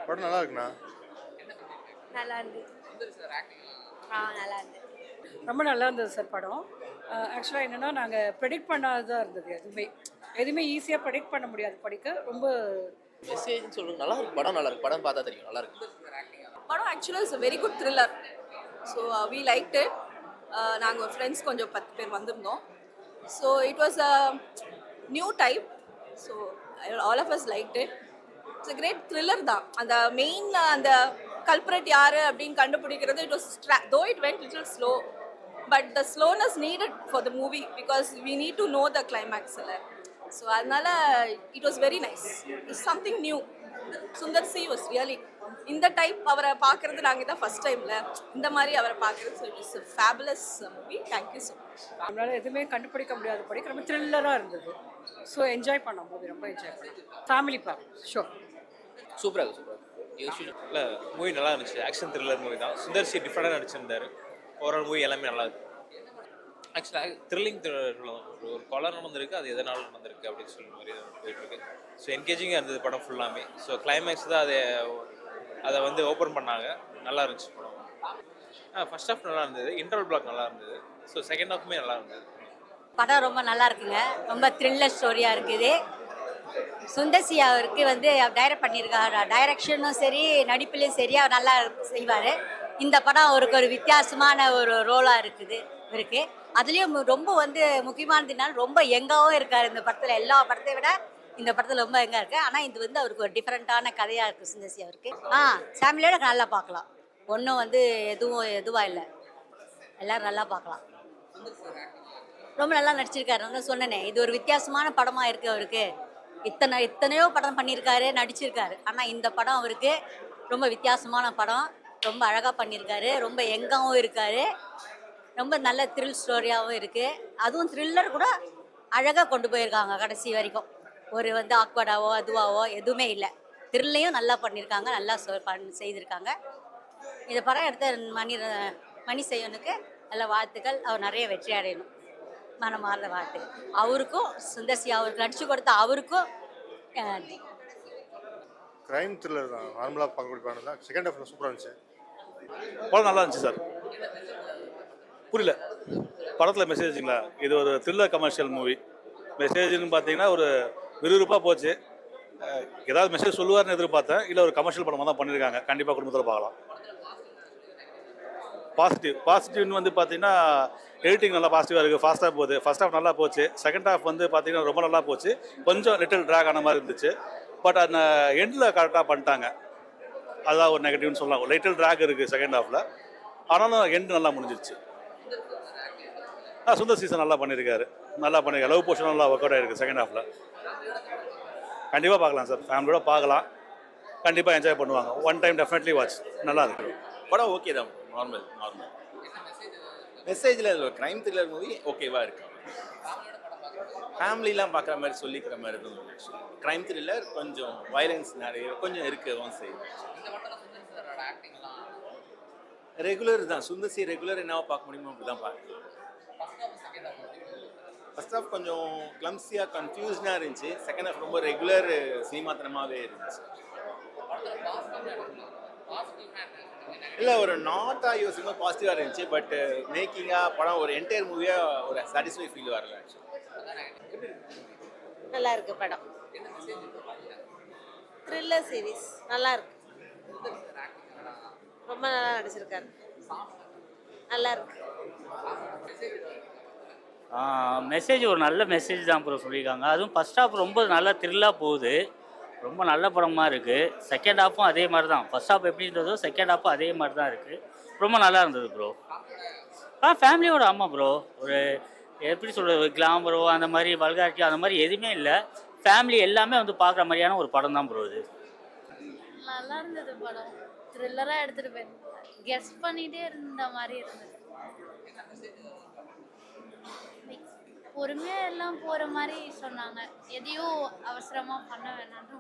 படம் நல்லா இருக்குண்ணா. நல்லா இருந்தது. நல்லா இருந்தது. ரொம்ப நல்லா இருந்தது சார் படம். ஆக்சுவலாக என்னென்னா நாங்கள் ப்ரெடிக்ட் பண்ணாததாக இருந்தது. எதுவுமே ஈஸியாக ப்ரெடிக்ட் பண்ண முடியாது. படிக்க ரொம்ப மெசேஜ்னு சொல்லுங்க. நல்லா இருக்கு, படம் நல்லா இருக்கு. படம் பார்த்தா தெரியும், நல்லா இருக்கு. படம் ஆக்சுவலாக it's very good thriller. So we like it. நாங்கள் ஃப்ரெண்ட்ஸ் கொஞ்சம் 10 பேர் வந்திருந்தோம். So it was a new type. So all of us like it. It's a great thriller தான். அந்த மெயின் அந்த கல்பரேட் யார் அப்படின்னு கண்டுபிடிக்கிறது it was though it went little slow, but the slowness needed for the movie because we need to know the கிளைமேக்ஸில். So அதனால it was very nice. It's something new. Sundar C was really இந்த type அவரை பார்க்குறது நாங்கள் தான் first டைமில் இந்த மாதிரி அவரை பார்க்குறது. So it's fabulous movie. Thank you so much. நம்மளால் எதுவுமே கண்டுபிடிக்க முடியாத படிக்க ரொம்ப த்ரில்லராக இருந்தது. ஸோ என்ஜாய் பண்ணோம், மூவி ரொம்ப என்ஜாய் பண்ணோம். ஃபேமிலி பார்க் ஷோ சூப்பராக இருக்கு, சூப்பராக இல்லை மூவி நல்லா இருந்துச்சு. ஆக்ஷன் த்ரில்லர் மூவி தான். சுந்தர் சி டிஃப்ரெண்டாக நடிச்சிருந்தார். ஓவரால் மூவி எல்லாமே நல்லா இருக்கு. ஆக்சுவலாக த்ரில்லிங் ஒரு கொலை நடந்திருக்கு, அது எதனால் நடந்திருக்கு அப்படின்னு சொல்கிற மாதிரி போயிட்டுருக்கு. ஸோ என்கேஜிங்காக இருந்தது படம் ஃபுல்லாமே. ஸோ கிளைமேக்ஸ் தான் அதை வந்து ஓப்பன் பண்ணாங்க. நல்லா இருந்துச்சு படம். ஃபர்ஸ்ட் ஹாஃப் நல்லா இருந்தது, இன்டர்வல் பிளாக் நல்லா இருந்தது. ஸோ செகண்ட் ஹாஃப்மே நல்லா இருந்தது. படம் ரொம்ப நல்லா இருக்குங்க. ரொம்ப த்ரில்லர் ஸ்டோரியாக இருக்குது. சுந்தர்சி அவருக்கு வந்து டைரக்ட் பண்ணியிருக்காரு. டைரக்ஷனும் சரி, நடிப்புலையும் சரி அவர் நல்லா செய்வார். இந்த படம் அவருக்கு ஒரு வித்தியாசமான ஒரு ரோலாக இருக்குது இவருக்கு. அதுலேயும் ரொம்ப வந்து முக்கியமானதுனால ரொம்ப எங்காவும் இருக்கார் இந்த படத்தில். எல்லா படத்தை விட இந்த படத்தில் ரொம்ப எங்கே இருக்குது. ஆனால் இது வந்து அவருக்கு ஒரு டிஃப்ரெண்ட்டான கதையாக இருக்குது சுந்தர்சி அவருக்கு. ஃபேமிலியோட நல்லா பார்க்கலாம். ஒன்றும் வந்து எதுவாக இல்லை, எல்லோரும் நல்லா பார்க்கலாம். ரொம்ப நல்லா நடிச்சிருக்காரு. நான் சொன்னேனே, இது ஒரு வித்தியாசமான படமாக இருக்குது அவருக்கு. எத்தனையோ படம் பண்ணியிருக்காரு, நடிச்சிருக்காரு. ஆனால் இந்த படம் அவருக்கு ரொம்ப வித்தியாசமான படம். ரொம்ப அழகாக பண்ணியிருக்காரு. ரொம்ப எங்காவும் இருக்கார். ரொம்ப நல்ல த்ரில் ஸ்டோரியாகவும் இருக்குது. அதுவும் த்ரில்லர் கூட அழகாக கொண்டு போயிருக்காங்க கடைசி வரைக்கும். ஒரு வந்து ஆக்வர்டாவோ அதுவாவோ எதுவுமே இல்லை. த்ரில்லையும் நல்லா பண்ணியிருக்காங்க, நல்லா செய்திருக்காங்க. இந்த படம் எடுத்த மணி செய்யனுக்கு நல்ல வாழ்த்துக்கள். அவர் நிறைய வெற்றி அடையணும். மனமார்ந்த வாழ்த்துக்கள் அவருக்கும். சுந்தர்சி அவருக்கு நடிச்சு கொடுத்த அவருக்கும். கிரைம் த்ரில்லர் தான், நார்மலாக பார்க்கக்கூடிய படம் தான். செகண்ட் ஹாஃப் சூப்பராக இருந்துச்சு. படம் நல்லா இருந்துச்சு சார். புரியல படத்தில் மெசேஜுங்களா? இது ஒரு த்ரில்லர் கமர்ஷியல் மூவி. மெசேஜ்னு பார்த்தீங்கன்னா ஒரு விறுவிறுப்பாக போச்சு. ஏதாவது மெசேஜ் சொல்லுவார்னு எதிர்பார்த்தேன். இல்லை ஒரு கமர்ஷியல் படமாக தான் பண்ணியிருக்காங்க. கண்டிப்பாக குடும்பத்தில் பார்க்கலாம். பாசிட்டிவ்னு வந்து பார்த்தீங்கன்னா எடிட்டிங் நல்லா பாசிட்டிவாக இருக்குது. ஃபாஸ்ட்டாக போகுது. ஃபர்ஸ்ட் ஹாஃப் நல்லா போச்சு. செகண்ட் ஹாஃப் வந்து பார்த்தீங்கன்னா ரொம்ப நல்லா போச்சு. கொஞ்சம் லிட்டில் ட்ராக் ஆன மாதிரி இருந்துச்சு. பட் அந்த எண்டில் கரெக்டாக பண்ணிட்டாங்க. அதுதான் ஒரு நெகட்டிவ்னு சொல்லலாம். லிட்டில் ட்ராக் இருக்குது செகண்ட் ஹாஃபில். ஆனாலும் எண்டு நல்லா முடிஞ்சிருச்சு. சுந்தர் சீசன் நல்லா பண்ணியிருக்காரு. லவ் போர்ஷன் நல்லா ஒர்க் அவுட் ஆகிருக்கு செகண்ட் ஹாஃபில். கண்டிப்பாக பார்க்கலாம் சார். ஃபேமிலியோட பார்க்கலாம். கண்டிப்பாக என்ஜாய் பண்ணுவாங்க. One time definitely watch. நல்லா இருக்கு படம். ஓகே தான், நார்மல் மெசேஜில் ஒரு க்ரைம் த்ரில்லர் மூவி ஓகேவாக இருக்கு. ஃபேமிலிலாம் பார்க்குற மாதிரி சொல்லிக்கிற மாதிரி இருக்கும். க்ரைம் த்ரில்லர் கொஞ்சம் வயலன்ஸ் நிறைய கொஞ்சம் இருக்கவும் செய்யும். ரெகுலர் தான். சுந்தர்சி ரெகுலர் என்னவோ பார்க்க முடியுமோ அப்படி தான் பார்க்கலாம். ஃபர்ஸ்ட் ஹாஃப் கொஞ்சம் கிளம்ஸியாக கன்ஃபியூஸ்டாக இருந்துச்சு. செகண்ட் ஹாஃப் ரொம்ப ரெகுலர் சினிமாத்தனமாகவே இருந்துச்சு. இல்லை ஒரு நாட்டாக யோசிக்கும்போது பாசிட்டிவாக இருந்துச்சு. பட் மேக்கிங்காக படம் ஒரு என்டையர் மூவியாக ஒரு சாட்டிஸ்ஃபை ஃபீல் வரல. நல்லா இருக்கு படம். த்ரில்லர் சீரிஸ் நல்லா இருக்கு. ரொம்ப நல்லா நடிச்சிருக்காரு. நல்லா இருக்கு. மெசேஜ் ஒரு நல்ல மெசேஜ் தான் ப்ரோ சொல்லியிருக்காங்க. அதுவும் ஃபஸ்ட் ஹாஃப் ரொம்ப நல்லா த்ரில்லாக போகுது. ரொம்ப நல்ல படமாக இருக்குது. செகண்ட் ஹாஃபும் அதே மாதிரி தான். ஃபஸ்ட் ஹாஃப் எப்படி இருந்ததோ செகண்ட் ஹாஃபும் அதே மாதிரி தான் இருக்குது. ரொம்ப நல்லா இருந்தது ப்ரோ. ஃபேமிலியோட. ஆமாம் ப்ரோ. ஒரு எப்படி சொல்கிறது, கிளாமரோ அந்த மாதிரி வல்காரிட்டி அந்த மாதிரி எதுவுமே இல்லை. ஃபேமிலி எல்லாமே வந்து பார்க்குற மாதிரியான ஒரு படம் தான் ப்ரோ இது. நல்லா இருந்தது படம். த்ரில்லராக எடுத்துகிட்டு போயிருந்தேன். கெஸ் பண்ணிகிட்டே இருந்த மாதிரி இருந்தது. பொறுமையாக எல்லாம் போகிற மாதிரி சொன்னாங்க. எதையும் அவசரமாக பண்ண வேணாம்னு